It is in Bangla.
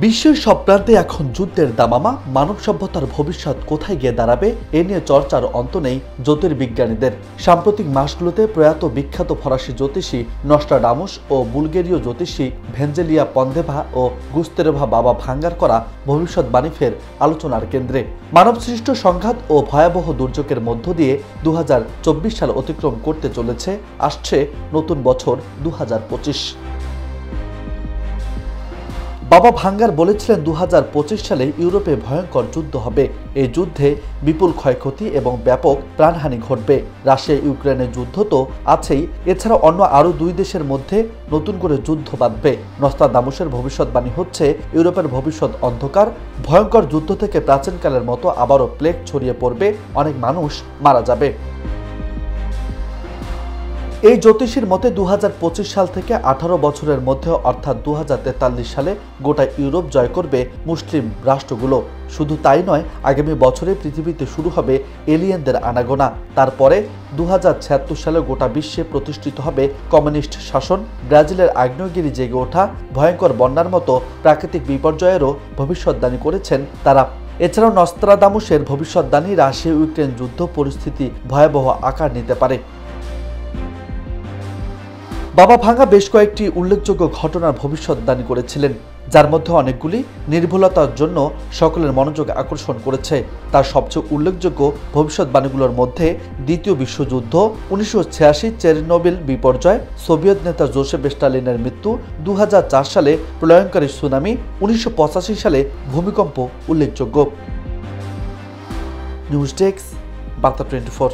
বিশ্বের সব প্রান্তে এখন যুদ্ধের দামামা। মানব সভ্যতার ভবিষ্যৎ কোথায় গিয়ে দাঁড়াবে এ নিয়ে চর্চার অন্ত নেই জ্যোতির্বিজ্ঞানীদের। সাম্প্রতিক মাসগুলোতে প্রয়াত বিখ্যাত ফরাসি জ্যোতিষী নস্ট্রাডামুস ও বুলগেরীয় জ্যোতিষী ভেঞ্জেলিয়া পন্দেভা ও গুস্তেরভা বাবা ভাঙ্গার করা ভবিষ্যৎবাণী ফের আলোচনার কেন্দ্রে। মানবসৃষ্ট সংঘাত ও ভয়াবহ দুর্যোগের মধ্য দিয়ে 2024 সাল অতিক্রম করতে চলেছে। আসছে নতুন বছর 2025। বাবা ভাঙ্গার বলেছিলেন 2025 সালে ইউরোপে ভয়ঙ্কর যুদ্ধ হবে। এই যুদ্ধে বিপুল ক্ষয়ক্ষতি এবং ব্যাপক প্রাণহানি ঘটবে। রাশিয়া ইউক্রেনের যুদ্ধ তো আছেই, এছাড়া অন্য আরও দুই দেশের মধ্যে নতুন করে যুদ্ধ বাঁধবে। নস্ট্রাডামুসের ভবিষ্যৎবাণী হচ্ছে ইউরোপের ভবিষ্যৎ অন্ধকার। ভয়ঙ্কর যুদ্ধ থেকে প্রাচীনকালের মতো আবারও প্লেগ ছড়িয়ে পড়বে, অনেক মানুষ মারা যাবে। এই জ্যোতিষীর মতে 2025 সাল থেকে 18 বছরের মধ্যে অর্থাৎ 2043 সালে গোটা ইউরোপ জয় করবে মুসলিম রাষ্ট্রগুলো। শুধু তাই নয়, আগামী বছরে পৃথিবীতে শুরু হবে এলিয়েনদের আনাগোনা। তারপরে 2076 সালে গোটা বিশ্বে প্রতিষ্ঠিত হবে কমিউনিস্ট শাসন। ব্রাজিলের আগ্নেয়গিরি জেগে ওঠা, ভয়ঙ্কর বন্যার মতো প্রাকৃতিক বিপর্যয়েরও ভবিষ্যৎবাণী করেছেন তারা। এছাড়াও নস্ট্রাডামুসের ভবিষ্যৎবাণী রাশিয়া ইউক্রেন যুদ্ধ পরিস্থিতি ভয়াবহ আকার নিতে পারে। বাবা ভাঙ্গা বেশ কয়েকটি উল্লেখযোগ্য ঘটনার ভবিষ্যৎবাণী করেছিলেন, যার মধ্যে অনেকগুলি নির্ভুলতার জন্য সকলের মনোযোগ আকর্ষণ করেছে। তার সবচেয়ে উল্লেখযোগ্য ভবিষ্যৎবাণীগুলোর মধ্যে দ্বিতীয় বিশ্বযুদ্ধ, 1986 চেরনোবিল বিপর্যয়, সোভিয়েত নেতা জোসেফ স্টালিনের মৃত্যু, 2004 সালে প্রলয়ঙ্কারী সুনামি, 1985 সালে ভূমিকম্প উল্লেখযোগ্য। নিউজ ডেস্ক, বার্তা 24।